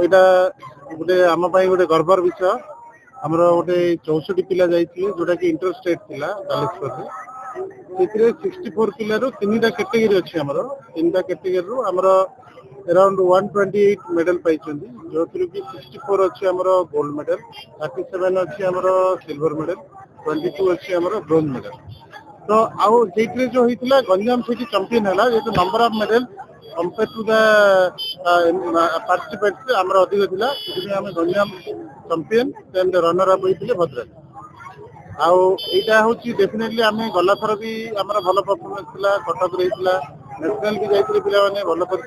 एटा गोटे आम गोटे गर्वर विषय आमर गोटे 64 पिला जाइए जोटा कि इंटर स्टेट थिला बालेश्वर 64 पिलू 3टा कैटेगरी अच्छी आमर 3टा कैटेगरी आमर अराउंड 128 मेडल पाई जो कि 64 अच्छी आमर गोल्ड मेडल 37 अच्छी आमर सिल्वर मेडल 22 अच्छी आमर ब्रोंज मेडल तो आउ जे जो होता गंजाम से चैंपियन है जो number of medal compare to the participates आमर अधिक थिला आम Ganjam champion then runner up होते भद्रक आउ यहाँ हूँ डेफिनेटली आम गला थर भी आमर भल परफॉर्मेंस थिला कटक रही नेशनल भी जाइए पिला भल कर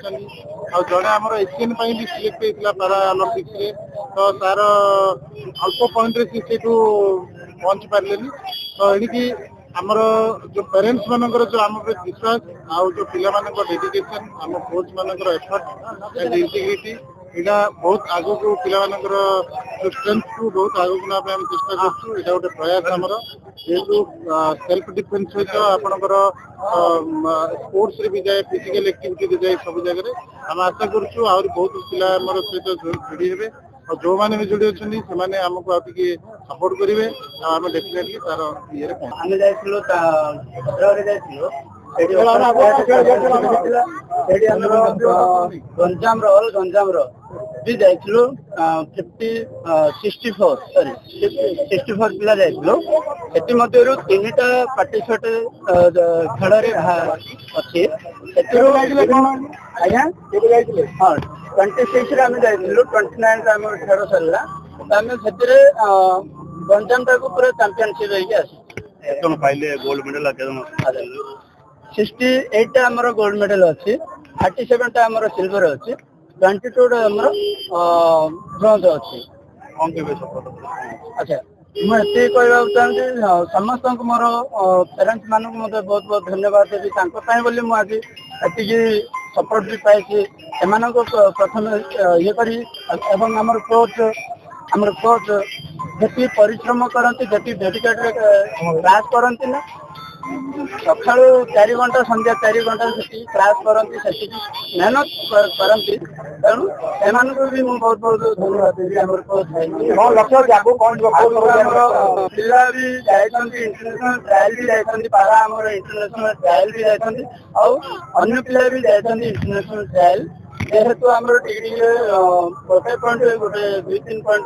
जड़े आमर एशियन भी सिलेक्ट होता पारा ओलंपिक्स तो तार अल्प पॉइंट से पहुंची पारे तो ये आमर जो पेरेंट्स मानकर जो आम विश्वास आउ जो पिला डेडिकेशन आम कोच मानकर एफर्ट एंड इंटीग्रिटी यहाँ बहुत आगो को पिला जो स्ट्रेंथ को बहुत आगो को नाम चेष्टा करूँ यहाँ गोटे प्रयास आमर जेहतु सेल्फ डिफेन्स सहित आपणकर स्पोर्ट्स भी जाए फिजिकल एक्टिविटी जाए सब जगह आम आशा करूँ आहरी बहुत पिला सहित जोड़ी हे और जो मैंने भी जोड़ी अच्छे से आमको आगे सपोर्ट करेंगे आम डेफिनेटली तार गंजाम भी जाइलु 64 पिला जाइलु सेठी मध्यरु 3टा पार्टिसिपेट खेल रे अछि आज्ञा हां 26 रे हम जाइलु 29 रे हम खेल सरला आमे सेतरे गंजाम टाको पूरा चैंपियनशिप रही आसी केतन पाइले गोल्ड मेडल केतन 68 टा हमर गोल्ड मेडल अछि 37 टा हमर सिल्वर अछि 22 टा हमर ब्रोंज अछि अच्छा मुझे कहना चाहूँ समस्त मोर पेरेंट्स मानक बहुत बहुत धन्यवाद देवी बोली मुझे ये सपोर्ट भी पाई प्रथम ये करी कोच जी परिश्रम करती जी डेडिकेटेड क्लास करती ना सका 4 घंटा संध्या 4 घंटा से क्लास करती से मेहनत करती तेणु एम भी मुझे बहुत बहुत धन्यवाद देवी पिला भी जाइए इंटरनेशनल ट्रायल भी जाइए पारा इंटरनेशनल ट्रायल भी जाइए अन्य पिला भी जाइए इंटरनेशनल ट्रायल जेहेतु आम डिग्री गोटे पॉइंट गोटे 2-3 पॉइंट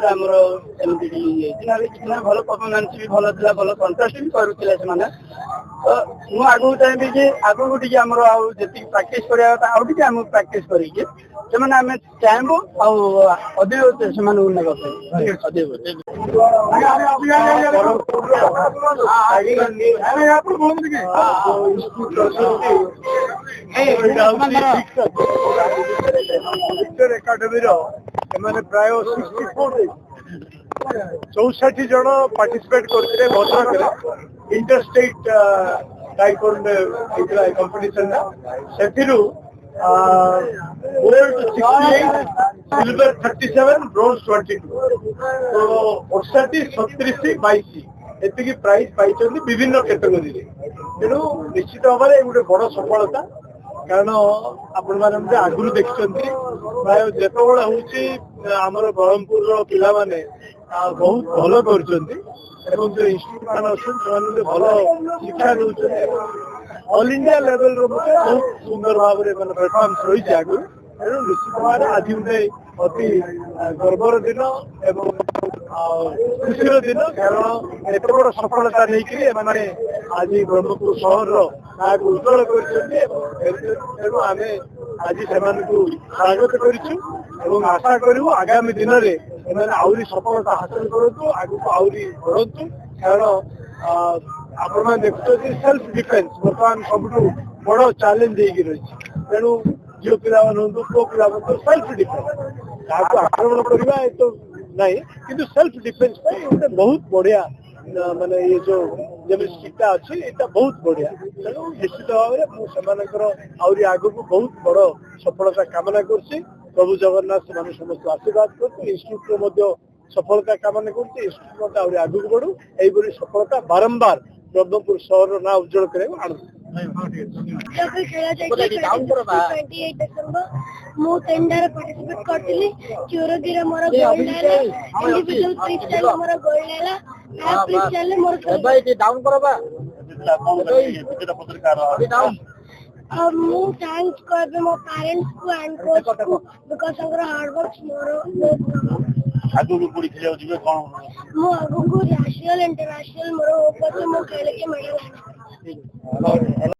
किसी भल परफॉर्मेंस भी भल था भल कंटेस्ट भी करुले तो मुझे आगू चाहिए कि आगू टी आम जी प्राक्ट करवा आउ टे आम प्राक्ट करके आम चाहबू अधिक एकाडेमी प्राय 64 जन पार्टिसिपेट करते Bhadrak inter state taekwondo competition gold 68 silver 37 bronze 22 तो 37-22 एति प्राइज पाई विभिन्न कैटेगोरी तेणु निश्चित भाव में गोटे बड़ सफलता कारण आपण मैंने आगुरी देखते प्राय जिते हूँ आमर ब्रह्मपुर पिला माने बहुत भल कर जो इन्स्टिट्यूट मान अच्छे भल शिक्षा दूसरे ऑल इंडिया लेवल बहुत सुंदर भाव में परफॉर्मेंस रही आगु तेणु निश्चित भाव में आज गोटे अति गर्वर दिन एवं खुशी दिन कारण एत बड़ सफलता नहीं आज ब्रह्मपुर सहर नाक उज्जवल करेणु आम आज से स्वागत करूँ आशा करूँ आगामी दिन में आहरी सफलता हासिल करूँ आगू आहरी बढ़ु कारण आपण देखुं सेल्फ डिफेन्स बर्तमान सब बड़ चैलेंज रही तेणु झील पिला पुओ पिला सेल्फ डिफेन्स आक्रमण करवा तो नहीं कि सेल्फ डिफेन्स गोटे बहुत बढ़िया माने ये जो शिक्षा अच्छी यहाँ बहुत बढ़िया तेणु निश्चित भाव में मुझे आग को बहुत बड़ सफलता कामना कर प्रभु जगन्नाथ से समस्त आशीर्वाद कर इन्स्टिट्यूट सफलता कामना कर आगे बढ़ू यही सफलता बारंबार ब्रह्मपुर सहर ना उज्जवल करने आनंद ଖେଳା ଯାଇଥିଲା 28 ଡିସେମ୍ବର ମୁଁ 10ଟାରେ ପାର୍ଟିସିପେଟ୍ କରିଥିଲି ଚୋରଗିରେ ମୋର ଗୋଲ୍ଡ ହେଲା ଇଣ୍ଡିଭିଜୁଆଲ ଫ୍ରି ଷ୍ଟାଇଲ ମୋର ଗୋଲ୍ଡ ହେଲା ଫ୍ରି ଷ୍ଟାଇଲ ମୋର ମୁଁ ଥ୍ୟାଙ୍କ୍ସ କରିବି ମୋ ପ୍ୟାରେଣ୍ଟସ୍କୁ ଆଣ୍ଡ କୋଚ୍କୁ ବିକଜ ତାଙ୍କର ହାର୍ଡୱାର୍କ ମୋର ଆଗକୁ କୋଉଠି ଖେଳିବାକୁ ଯିବେ କଣ? ମୁଁ ଆଗକୁ ନ୍ୟାସନାଲ ଇଣ୍ଟରନ୍ୟାସନାଲ ମୋର ହୋପ ଅଛି ମୁଁ ଖେଳିକି ମେଡାଲ ଆଣିବି।